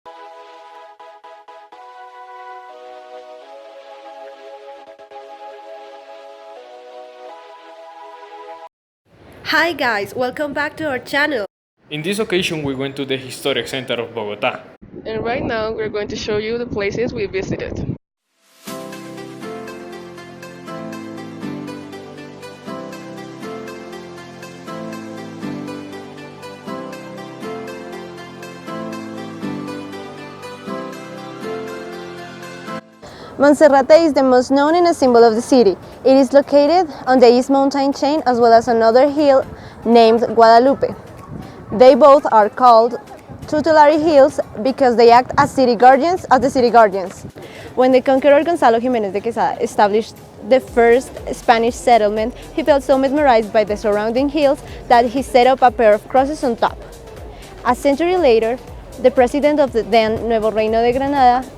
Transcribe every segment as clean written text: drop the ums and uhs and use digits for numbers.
Hi guys, welcome back to our channel. In this occasion, we went to the historic center of Bogotá. And right now we're going to show you the places we visited. Monserrate is the most known and a symbol of the city. It is located on the east mountain chain as well as another hill named Guadalupe. They both are called tutelary hills because they act as the city guardians. When the conqueror Gonzalo Jiménez de Quesada established the first Spanish settlement, he felt so mesmerized by the surrounding hills that he set up a pair of crosses on top. A century later, the president of the then Nuevo Reino de Granada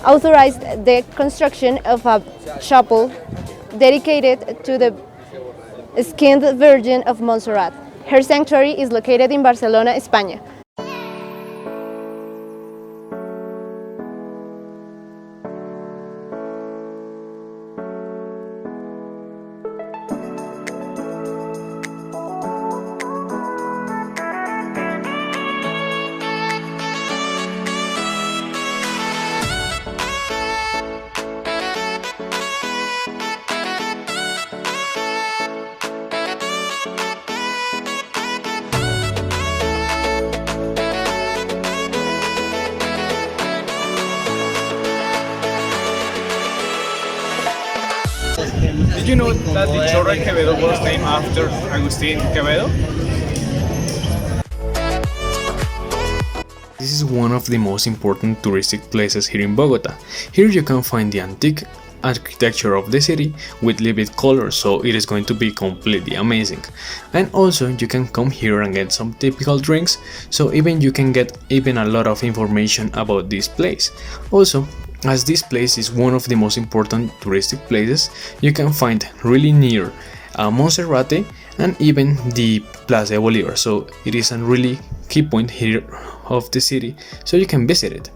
authorized the construction of a chapel dedicated to the skinned Virgin of Montserrat. Her sanctuary is located in Barcelona, Spain. Did you know that the Chorro in Quevedo was named after Agustin Quevedo? This is one of the most important touristic places here in Bogota. Here you can find the antique architecture of the city with vivid colors, so it is going to be completely amazing. And also you can come here and get some typical drinks, so even you can get even a lot of information about this place. Also, as this place is one of the most important touristic places, you can find really near Monserrate and even the Plaza de Bolivar, so it is a really key point here of the city, so you can visit it.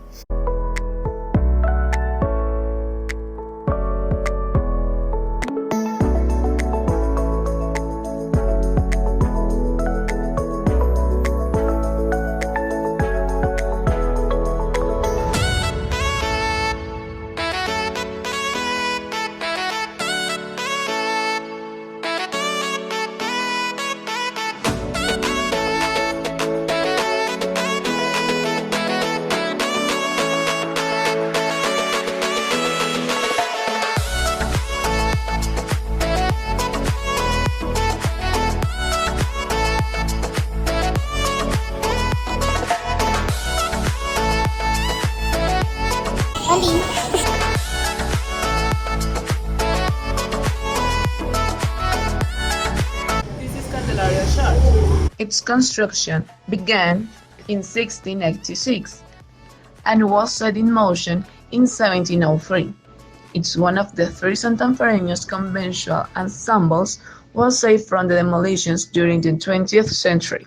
This is Candelaria Church. Its construction began in 1686 and was set in motion in 1703. It's one of the three Santanfereños conventual ensembles was saved from the demolitions during the 20th century.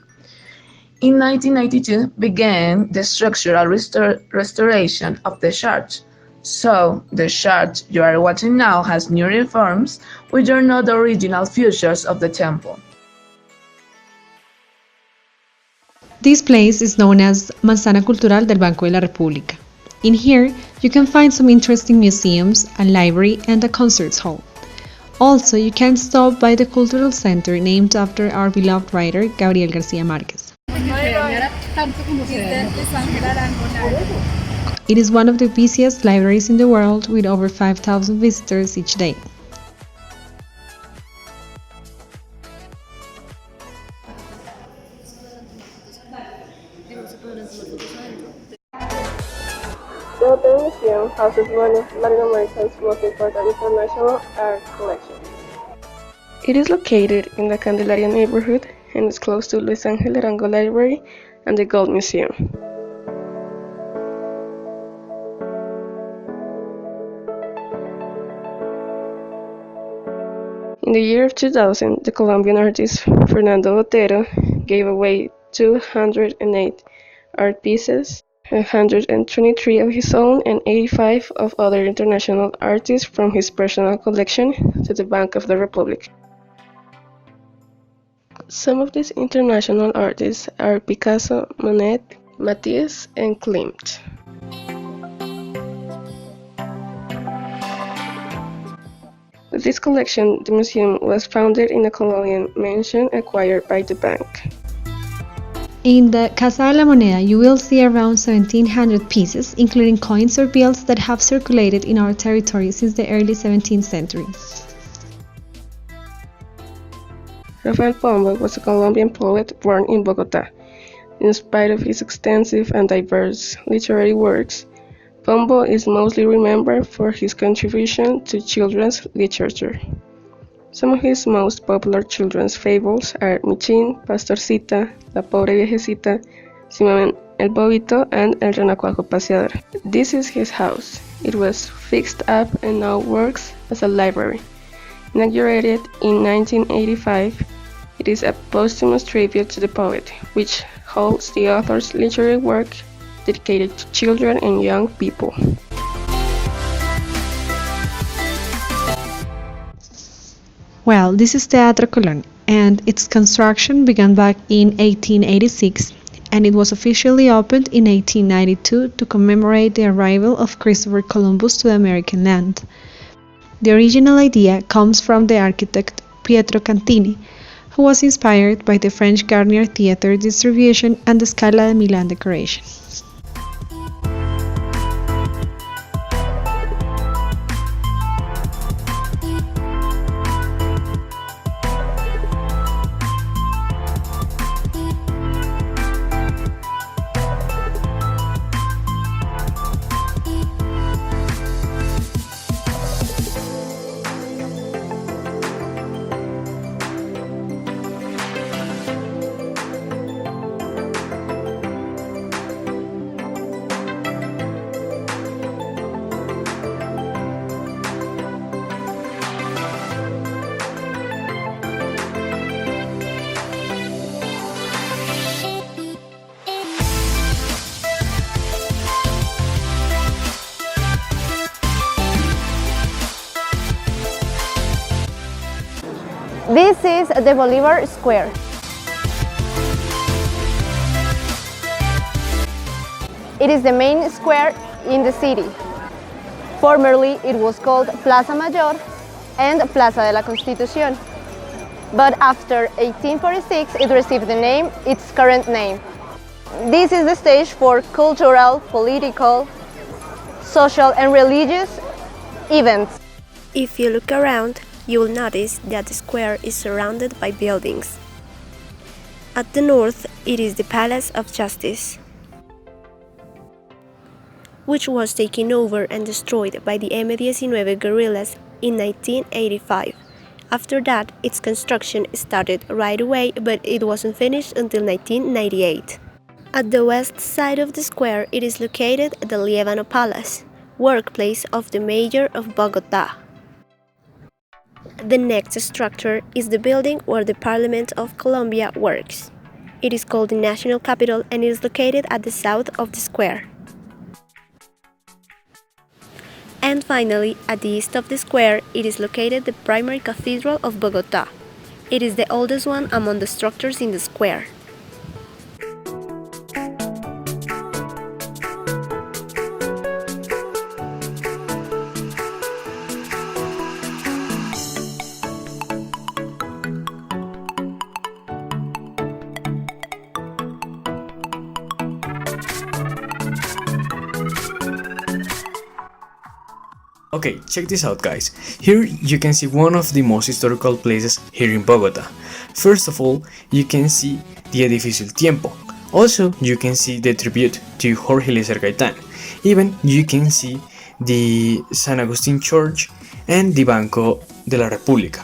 In 1992 began the structural restoration of the church. So, the church you are watching now has new reforms, which are not the original features of the temple. This place is known as Manzana Cultural del Banco de la República. In here, you can find some interesting museums, a library, and a concerts hall. Also, you can stop by the cultural center named after our beloved writer Gabriel García Márquez. It is one of the busiest libraries in the world with over 5,000 visitors each day. The Botero Museum houses one of Latin America's most important international art collections. It is located in the Candelaria neighborhood and is close to Luis Ángel Arango Library and the Gold Museum. In the year of 2000, the Colombian artist Fernando Botero gave away 208 art pieces 123 of his own and 85 of other international artists from his personal collection to the Bank of the Republic. Some of these international artists are Picasso, Monet, Matisse, and Klimt. With this collection, the museum was founded in a colonial mansion acquired by the bank. In the Casa de la Moneda, you will see around 1,700 pieces, including coins or bills that have circulated in our territory since the early 17th century. Rafael Pombo was a Colombian poet born in Bogotá. In spite of his extensive and diverse literary works, Pombo is mostly remembered for his contribution to children's literature. Some of his most popular children's fables are Michin, Pastorcita, La Pobre Viejecita, Simón el Bobito, and El Renacuajo Paseador. This is his house. It was fixed up and now works as a library. Inaugurated in 1985, it is a posthumous tribute to the poet, which holds the author's literary work dedicated to children and young people. Well, this is Teatro Colón, and its construction began back in 1886, and it was officially opened in 1892 to commemorate the arrival of Christopher Columbus to the American land. The original idea comes from the architect Pietro Cantini, who was inspired by the French Garnier theater distribution and the Scala de Milan decoration. This is the Bolivar Square. It is the main square in the city. Formerly it was called Plaza Mayor and Plaza de la Constitución, but after 1846 it received its current name. This is the stage for cultural, political, social and religious events. If you look around, you will notice that the square is surrounded by buildings. At the north, it is the Palace of Justice, which was taken over and destroyed by the M-19 guerrillas in 1985. After that, its construction started right away, but it wasn't finished until 1998. At the west side of the square, it is located the Líbano Palace, workplace of the mayor of Bogotá. The next structure is the building where the Parliament of Colombia works. It is called the National Capitol and is located at the south of the square. And finally, at the east of the square, it is located the primary cathedral of Bogotá. It is the oldest one among the structures in the square. Okay, check this out guys. Here you can see one of the most historical places here in Bogotá. First of all, you can see the Edificio El Tiempo. Also, you can see the tribute to Jorge Eliezer Gaitán. Even you can see the San Agustin Church and the Banco de la República.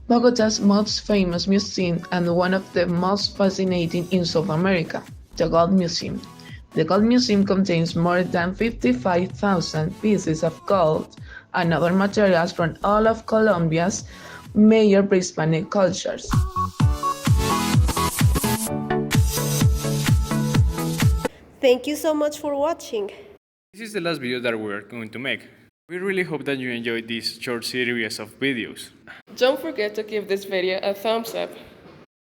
Bogotá's most famous museum and one of the most fascinating in South America, the Gold Museum. The Gold Museum contains more than 55,000 pieces of gold and other materials from all of Colombia's major pre-Hispanic cultures. Thank you so much for watching. This is the last video that we are going to make. We really hope that you enjoyed this short series of videos. Don't forget to give this video a thumbs up.